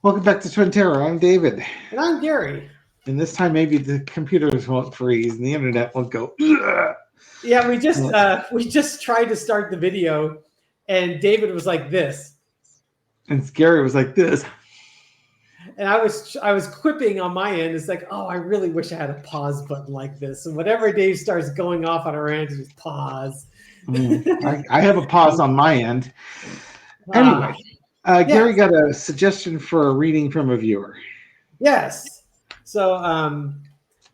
Welcome back to Twin Terror. I'm David. And I'm Gary. And this time maybe the computers won't freeze and the internet won't go. Ugh. Yeah, we just tried to start the video, and David was like this, And Gary was like this. and I was quipping on my end. It's like, oh, I really wish I had a pause button like this. And whenever Dave starts going off on our end, just pause. I have a pause on my end. Anyway, Gary got a suggestion for a reading from a viewer. Yes. So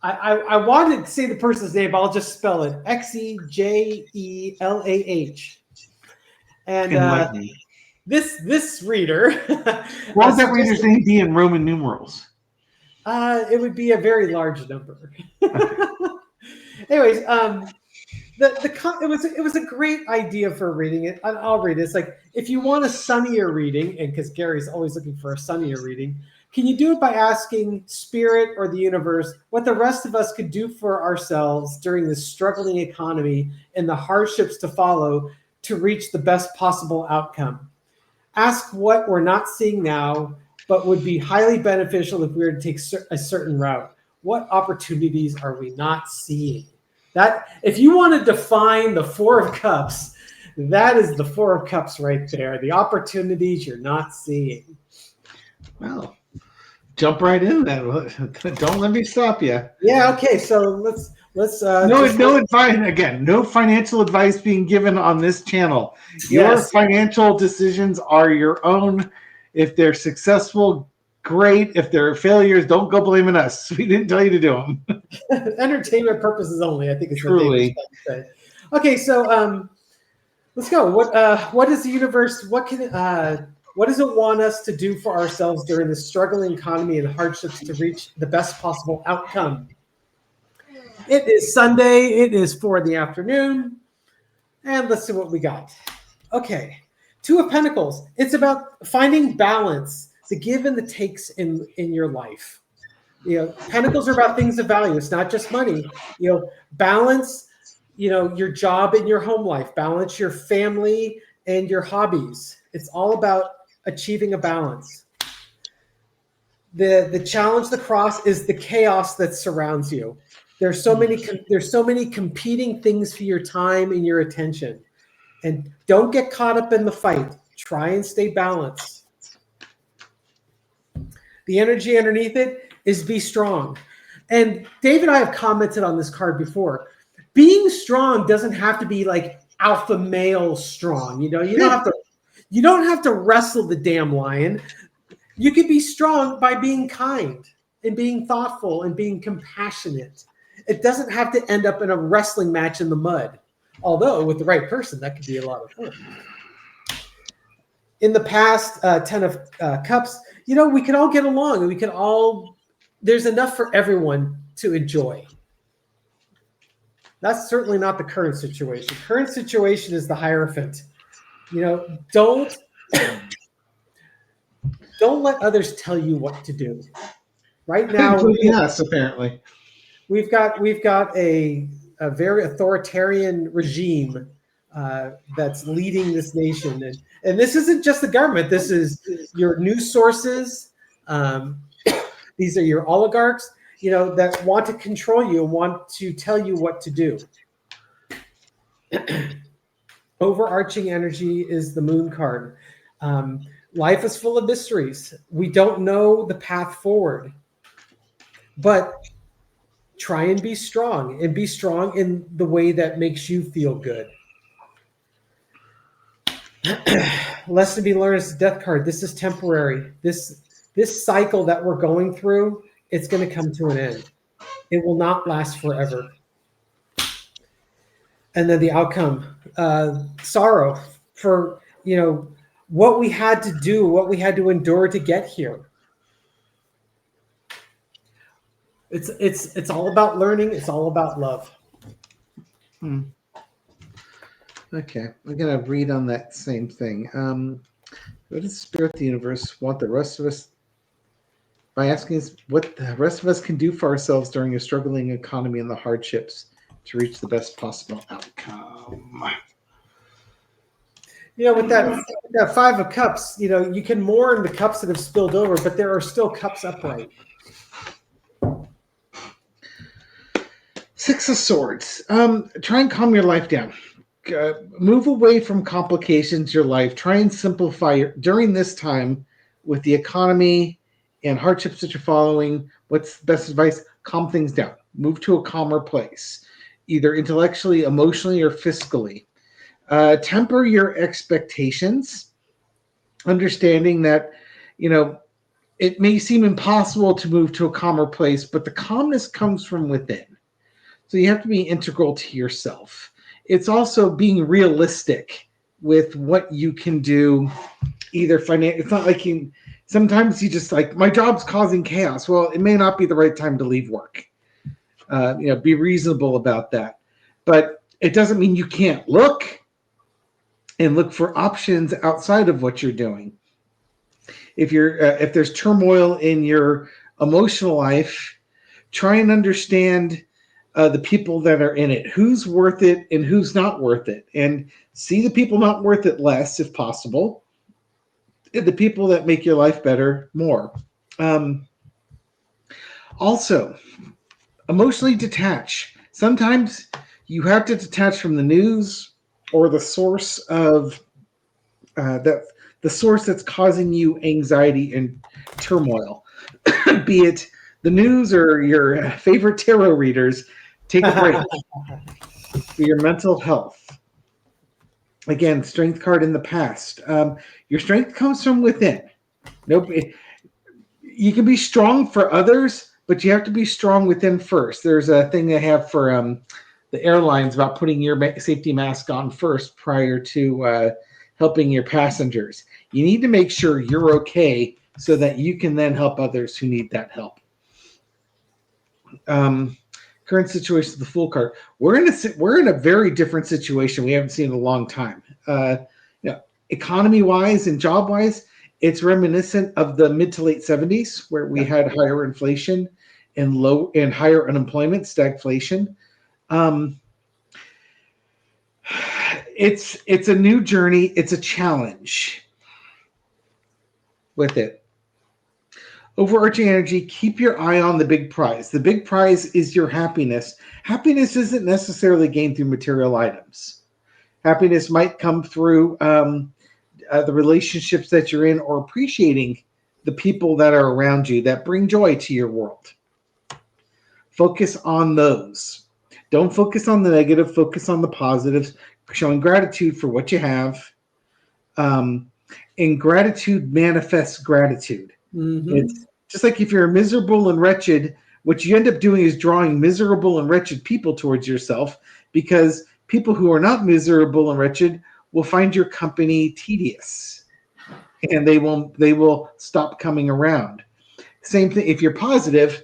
I wanted to say the person's name, but I'll just spell it Xejelah. And this reader. What would that reader's name be in Roman numerals? It would be a very large number. Anyways, it was a great idea for reading it. I'll read it. It's like, if you want a sunnier reading, and because Gary's always looking for a sunnier reading, can you do it by asking Spirit or the universe what the rest of us could do for ourselves during this struggling economy and the hardships to follow to reach the best possible outcome? Ask what we're not seeing now, but would be highly beneficial if we were to take a certain route. What opportunities are we not seeing? That, if you want to define the Four of Cups, that is the Four of Cups right there. The opportunities you're not seeing. Well, jump right in then. Don't let me stop you. Yeah. Okay. So let's. No advice again. No financial advice being given on this channel. Your financial decisions are your own. If they're successful, great. If they're failures, don't go blaming us. We didn't tell you to do them. Entertainment purposes only, I think it's truly. Okay, so let's go. What is the universe? What does it want us to do for ourselves during this struggling economy and hardships to reach the best possible outcome? It is Sunday. It is 4 in the afternoon, and let's see what we got. Okay, Two of Pentacles. It's about finding balance, the give and the takes in your life. Pentacles are about things of value. It's not just money. Balance, your job and your home life. Balance your family and your hobbies. It's all about achieving a balance. The challenge, the cross, is the chaos that surrounds you. There's so many competing things for your time and your attention. And don't get caught up in the fight. Try and stay balanced. The energy underneath it is be strong. And Dave and I have commented on this card before. Being strong doesn't have to be like alpha male strong. You don't have to wrestle the damn lion. You can be strong by being kind and being thoughtful and being compassionate. It doesn't have to end up in a wrestling match in the mud. Although with the right person, that could be a lot of fun. In the past, 10 of Cups, we could all get along, and there's enough for everyone to enjoy. That's certainly not the current situation. Current situation is the Hierophant. Don't let others tell you what to do. Right now, yes, apparently. We've got a very authoritarian regime that's leading this nation. And this isn't just the government. This is your news sources. These are your oligarchs, that want to control you and want to tell you what to do. Overarching energy is the Moon card. Life is full of mysteries. We don't know the path forward. But try and be strong in the way that makes you feel good. Lesson to be learned is the Death card. This is temporary. This cycle that we're going through, it's going to come to an end. It will not last forever. And then the outcome, sorrow for, what we had to do, what we had to endure to get here. It's all about learning. It's all about love. Okay, I'm gonna read on that same thing. What does Spirit, the universe, want the rest of us by asking us what the rest of us can do for ourselves during a struggling economy and the hardships to reach the best possible outcome? With that Five of Cups, you can mourn the cups that have spilled over, but there are still cups upright. Six of Swords. Try and calm your life down. Move away from complications in your life. Try and simplify during this time with the economy and hardships that you're following. What's the best advice? Calm things down. Move to a calmer place, either intellectually, emotionally, or fiscally. Temper your expectations, understanding that, it may seem impossible to move to a calmer place, but the calmness comes from within. So you have to be integral to yourself. It's also being realistic with what you can do, either financial. It's not like sometimes you just like, my job's causing chaos. Well, it may not be the right time to leave work. Be reasonable about that. But it doesn't mean you can't look for options outside of what you're doing. If there's turmoil in your emotional life, try and understand the people that are in it, who's worth it and who's not worth it, and see the people not worth it less if possible, and the people that make your life better more. Also, emotionally detach. Sometimes you have to detach from the news or the source of the source that's causing you anxiety and turmoil, be it the news or your favorite tarot readers. Take a break for your mental health. Again, strength card in the past. Your strength comes from within. You can be strong for others, but you have to be strong within first. There's a thing they have for the airlines about putting your safety mask on first prior to helping your passengers. You need to make sure you're okay so that you can then help others who need that help. Current situation, the Fool card. We're in a very different situation we haven't seen in a long time. Economy wise and job wise, it's reminiscent of the mid to late 70s where we had higher inflation and higher unemployment, stagflation. It's a new journey. It's a challenge with it. Overarching energy, keep your eye on the big prize. The big prize is your happiness. Happiness isn't necessarily gained through material items. Happiness might come through the relationships that you're in, or appreciating the people that are around you that bring joy to your world. Focus on those. Don't focus on the negative. Focus on the positives, showing gratitude for what you have. And gratitude manifests gratitude. Mm-hmm. It's just like if you're miserable and wretched, what you end up doing is drawing miserable and wretched people towards yourself, because people who are not miserable and wretched will find your company tedious, and they will stop coming around. Same thing if you're positive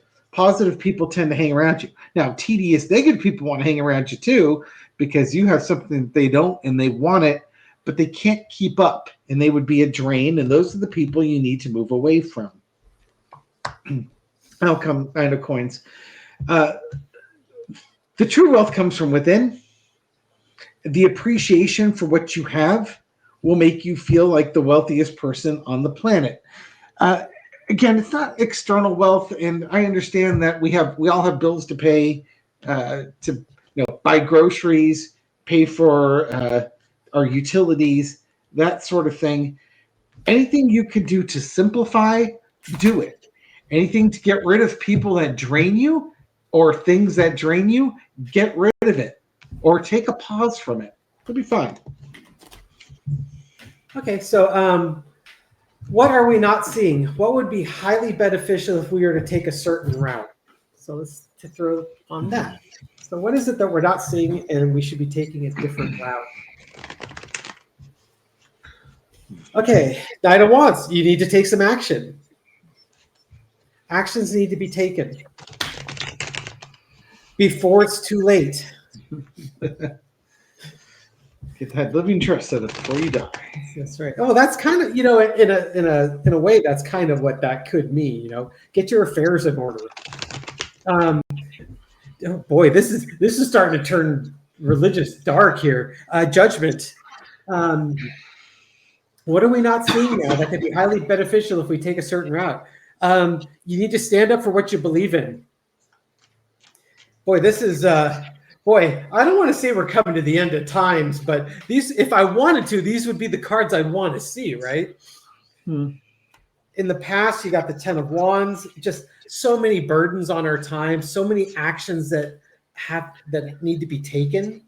people tend to hang around you. Now, tedious, negative people want to hang around you too, because you have something that they don't and they want it, but they can't keep up, and they would be a drain, and those are the people you need to move away from. Outcome, 9 of coins. The true wealth comes from within. The appreciation for what you have will make you feel like the wealthiest person on the planet. Again, it's not external wealth, and I understand that we all have bills to pay, to buy groceries, pay for our utilities, that sort of thing. Anything you can do to simplify, do it. Anything to get rid of people that drain you or things that drain you, get rid of it, or take a pause from it. It'll be fine. Okay, so what are we not seeing? What would be highly beneficial if we were to take a certain route? So let's throw on that. So what is it that we're not seeing and we should be taking a different route? Okay, Knight of Wands, you need to take some action. Actions need to be taken before it's too late. Get that living trust set up before you die. That's right. Oh, that's kind of, in a way, that's kind of what that could mean. Get your affairs in order. Oh boy, this is starting to turn religious dark here. Judgment. What are we not seeing now that could be highly beneficial if we take a certain route? You need to stand up for what you believe in. Boy, this is boy, I don't want to say we're coming to the end of times, but these, if I wanted to, these would be the cards I'd want to see, right? In the past, you got the 10 of Wands, just so many burdens on our time, so many actions that need to be taken.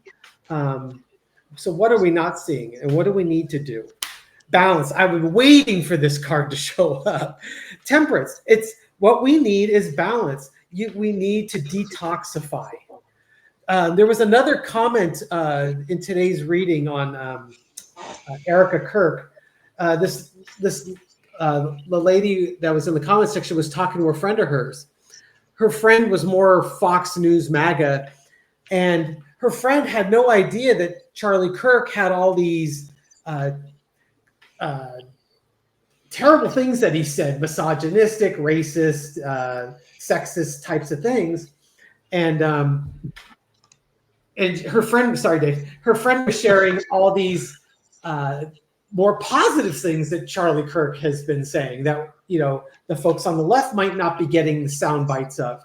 So what are we not seeing, and what do we need to do? Balance. I've been waiting for this card to show up. Temperance. It's what we need is balance. We need to detoxify. There was another comment in today's reading on Erica Kirk. The lady that was in the comment section was talking to a friend of hers. Her friend was more Fox News MAGA, and her friend had no idea that Charlie Kirk had all these terrible things that he said, misogynistic, racist, sexist types of things. And her friend, sorry, Dave, her friend was sharing all these more positive things that Charlie Kirk has been saying that, the folks on the left might not be getting the sound bites of.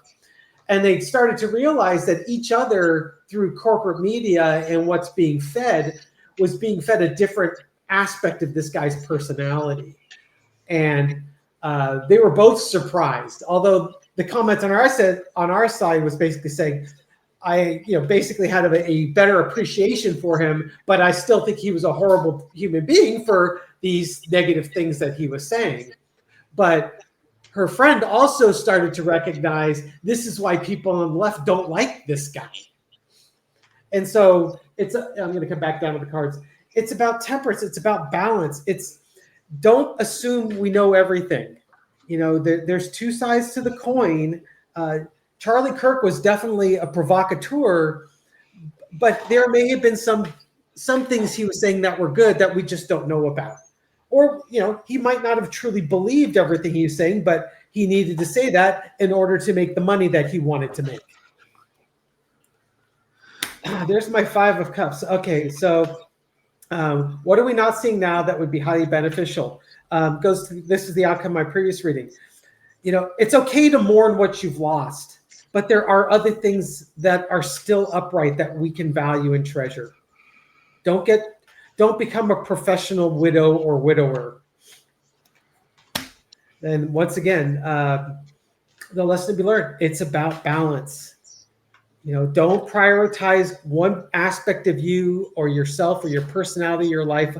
And they started to realize that each other, through corporate media and what's being fed, was being fed a different aspect of this guy's personality. And they were both surprised. Although the comment on our side was basically saying, I basically had a better appreciation for him, but I still think he was a horrible human being for these negative things that he was saying. But her friend also started to recognize this is why people on the left don't like this guy. And so I'm going to come back down to the cards. It's about temperance. It's about balance. Don't assume we know everything. There's two sides to the coin. Charlie Kirk was definitely a provocateur, but there may have been some things he was saying that were good that we just don't know about. Or, he might not have truly believed everything he was saying, but he needed to say that in order to make the money that he wanted to make. There's my 5 of Cups. Okay, so what are we not seeing now that would be highly beneficial? This is the outcome of my previous reading. It's okay to mourn what you've lost, but there are other things that are still upright that we can value and treasure. Don't become a professional widow or widower. And once again, the lesson to be learned, it's about balance. Don't prioritize one aspect of you or yourself or your personality, your life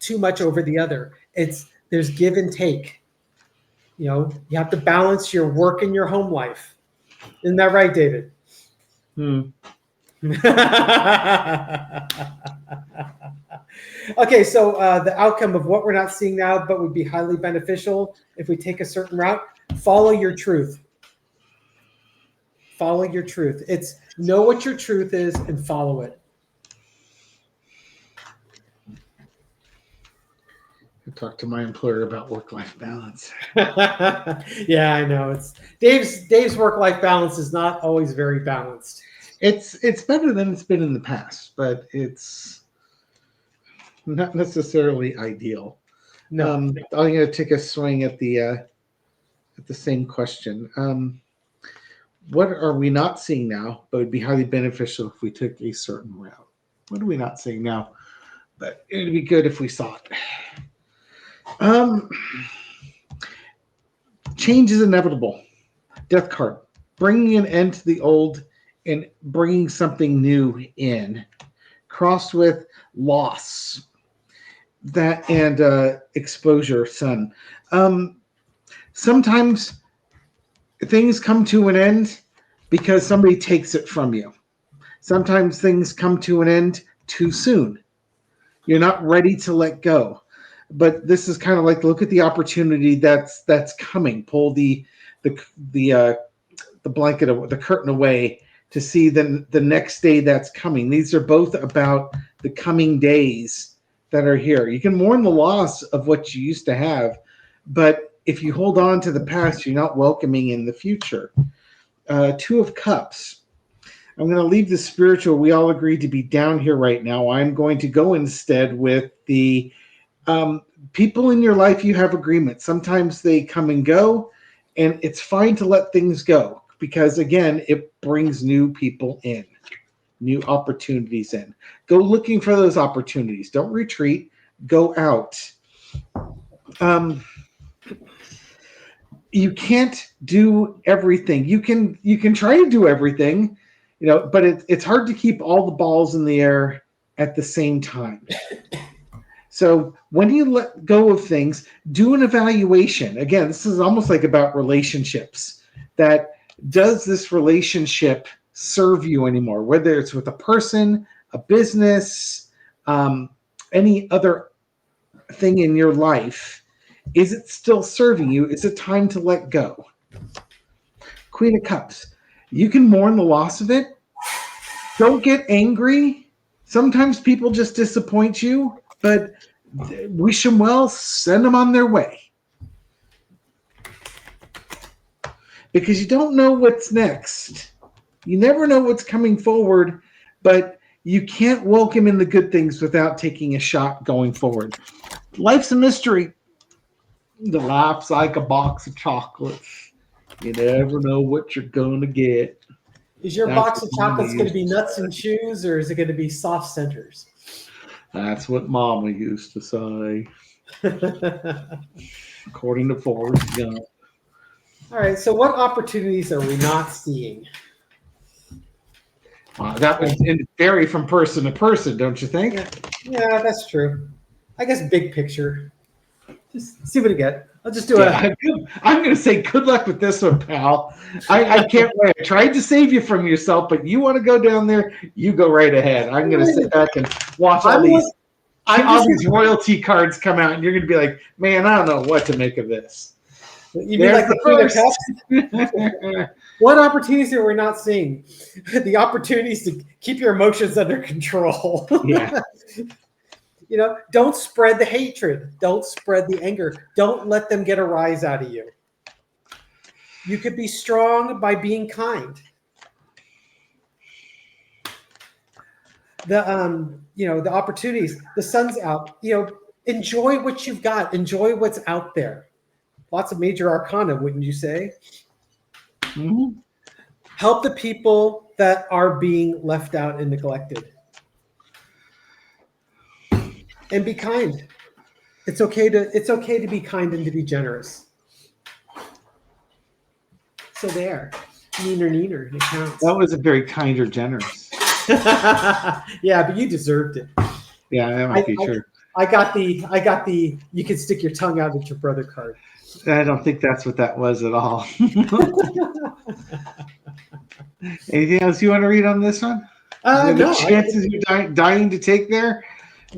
too much over the other. There's give and take. You have to balance your work and your home life. Isn't that right, David? Okay, so the outcome of what we're not seeing now, but would be highly beneficial if we take a certain route, follow your truth. Follow your truth. It's know what your truth is and follow it. I talked to my employer about work-life balance. Yeah, I know. Dave's work-life balance is not always very balanced. It's better than it's been in the past, but it's not necessarily ideal. No. I'm going to take a swing at the same question. What are we not seeing now, but would be highly beneficial if we took a certain route? What are we not seeing now, but it would be good if we saw it? Change is inevitable. Death card. Bringing an end to the old and bringing something new in. Crossed with loss. That and exposure, sun. Sometimes things come to an end because somebody takes it from you. Sometimes things come to an end too soon. You're not ready to let go. But this is kind of like, look at the opportunity that's coming. Pull the blanket, the curtain away to see the next day that's coming. These are both about the coming days that are here. You can mourn the loss of what you used to have, but if you hold on to the past, you're not welcoming in the future. 2 of Cups. I'm going to leave the spiritual. We all agreed to be down here right now. I'm going to go instead with the people in your life, you have agreements. Sometimes they come and go, and it's fine to let things go because, again, it brings new people in, new opportunities in. Go looking for those opportunities. Don't retreat. Go out. You can't do everything. You can try to do everything, but it's hard to keep all the balls in the air at the same time. So when you let go of things, do an evaluation. Again, this is almost like about relationships. That does this relationship serve you anymore? Whether it's with a person, a business, any other thing in your life, is it still serving you? Is it time to let go? Queen of Cups. You can mourn the loss of it. Don't get angry. Sometimes people just disappoint you, but wish them well, send them on their way. Because you don't know what's next. You never know what's coming forward, but you can't welcome in the good things without taking a shot going forward. Life's a mystery. The life's like a box of chocolates. You never know what you're going to get. Is your box of chocolates going to be nuts and chews, or is it going to be soft centers? That's what Mama used to say. According to Forrest Gump. All right, so what opportunities are we not seeing? That would vary from person to person, don't you think? Yeah, that's true. I guess big picture. Just see what you get. I'll just do I'm going to say good luck with this one, pal. I can't wait. I tried to save you from yourself, but you want to go down there, you go right ahead. I'm going to sit back and watch all these royalty cards come out, and you're going to be like, man, I don't know what to make of this. You mean like the Queen of Cups? What opportunities are we not seeing? The opportunities to keep your emotions under control. Yeah. Don't spread the hatred. Don't spread the anger. Don't let them get a rise out of you. You could be strong by being kind. The opportunities, the sun's out, enjoy what you've got. Enjoy what's out there. Lots of major arcana, wouldn't you say? Mm-hmm. Help the people that are being left out and neglected. And be kind. It's okay to be kind and to be generous. So there. Neener. It counts. That was a very kind or generous. Yeah, but you deserved it. Yeah, that might be true. I got the you can stick your tongue out at your brother card. I don't think that's what that was at all. Anything else you want to read on this one? No. Chances you're dying to take there?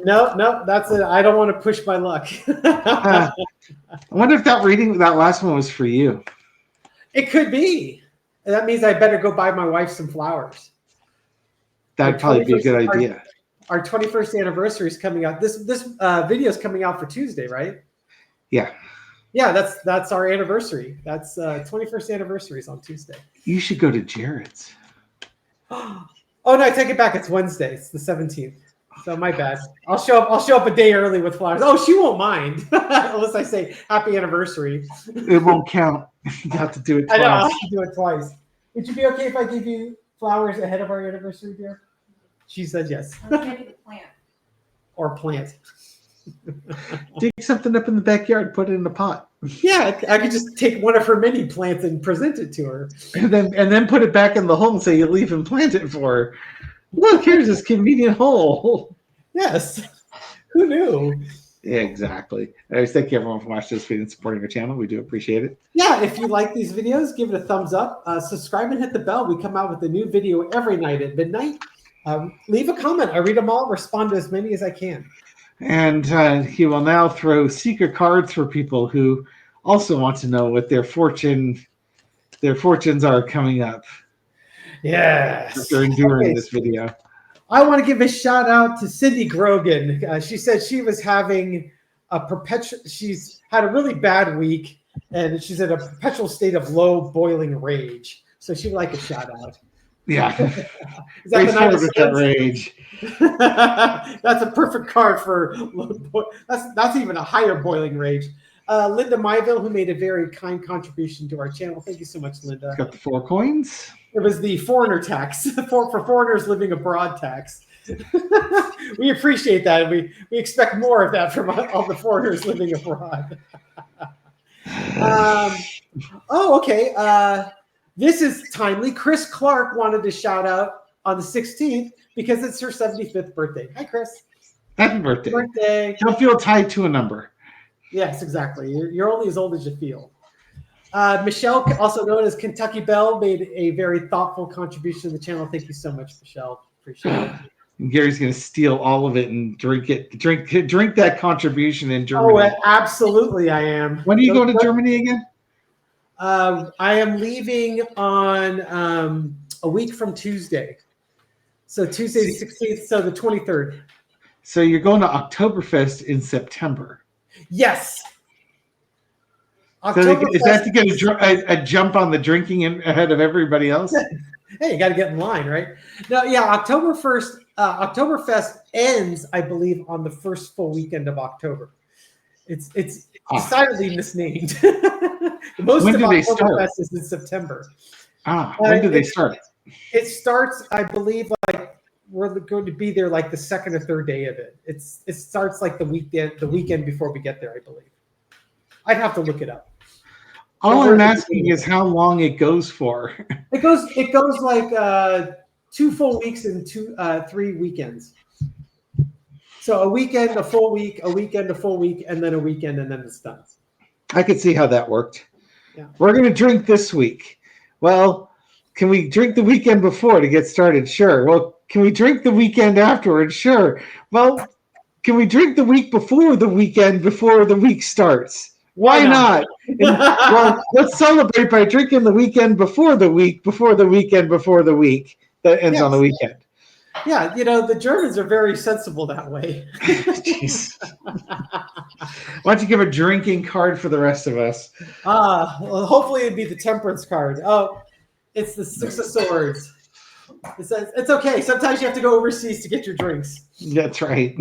No, that's it. I don't want to push my luck. I wonder if that last one was for you. It could be. That means I better go buy my wife some flowers. That'd probably be a good idea. Our 21st anniversary is coming out. This video is coming out for Tuesday, right? Yeah. Yeah, that's our anniversary. That's 21st anniversary is on Tuesday. You should go to Jared's. Oh no, I take it back. It's Wednesday. It's the 17th. So my bad. I'll show up a day early with flowers. Oh, she won't mind unless I say happy anniversary. It won't count. You have to do it twice. I know. I'll have to do it twice. Would you be okay if I give you flowers ahead of our anniversary, dear? She said yes. I'll give you the plant. Or plant. Dig something up in the backyard, put it in a pot. Yeah, I could just take one of her mini plants and present it to her. And then put it back in the hole and say you leave and plant it for her. Look, here's this convenient hole. Yes. Who knew? Yeah, exactly. Anyways, thank you everyone for watching this video and supporting our channel. We do appreciate it. Yeah, if you like these videos, give it a thumbs up. Subscribe and hit the bell. We come out with a new video every night at midnight. Leave a comment. I read them all, respond to as many as I can. And he will now throw secret cards for people who also want to know what their fortunes are coming up. Yes. After enduring this video. I want to give a shout out to Cindy Grogan. She said she was having she's had a really bad week and she's in a perpetual state of low boiling rage. So she'd like a shout out. Yeah. Is that Race the Nine of forward with that Spades? rage. That's a perfect card for that's even a higher boiling rage. Linda Myville, who made a very kind contribution to our channel. Thank you so much, Linda. Got the 4 coins. It was the foreigner tax for foreigners living abroad tax. We appreciate that. We expect more of that from all the foreigners living abroad. Okay. This is timely. Chris Clark wanted to shout out on the 16th because it's her 75th birthday. Hi, Chris. Happy birthday. Birthday. Don't feel tied to a number. Yes, exactly. You're only as old as you feel. Michelle, also known as Kentucky Belle, made a very thoughtful contribution to the channel. Thank you so much, Michelle. Appreciate it. And Gary's going to steal all of it and drink that contribution in Germany. Oh, absolutely, I am. When are you going to Germany again? I am leaving on a week from Tuesday. So Tuesday the 16th, so the 23rd. So you're going to Oktoberfest in September. Yes. So is that to get a jump on the drinking ahead of everybody else? Hey, you got to get in line, right? No, yeah, Oktoberfest ends, I believe, on the first full weekend of October. It's decidedly misnamed. Most When of do they start? Oktoberfest is in September. When do they start? It starts, I believe, like we're going to be there like the second or third day of it. It starts like the weekend before we get there, I believe. I'd have to look it up. All I'm asking is how long it goes for. It goes like 2 full weeks and 3 weekends. So a weekend, a full week, a weekend, a full week, and then a weekend, and then it's done. I could see how that worked. Yeah. We're going to drink this week. Well, can we drink the weekend before to get started? Sure. Well, can we drink the weekend afterwards? Sure. Well, can we drink the week before the weekend before the week starts? Why not? Well, let's celebrate by drinking the weekend before the week, before the weekend, before the week that ends on the weekend. Yeah, the Germans are very sensible that way. Jeez. Why don't you give a drinking card for the rest of us? Well, hopefully it'd be the temperance card. Oh, it's the 6 of Swords. It's okay. Sometimes you have to go overseas to get your drinks. That's right.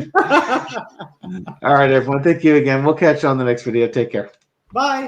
All right, everyone. Thank you again. We'll catch you on the next video. Take care. Bye.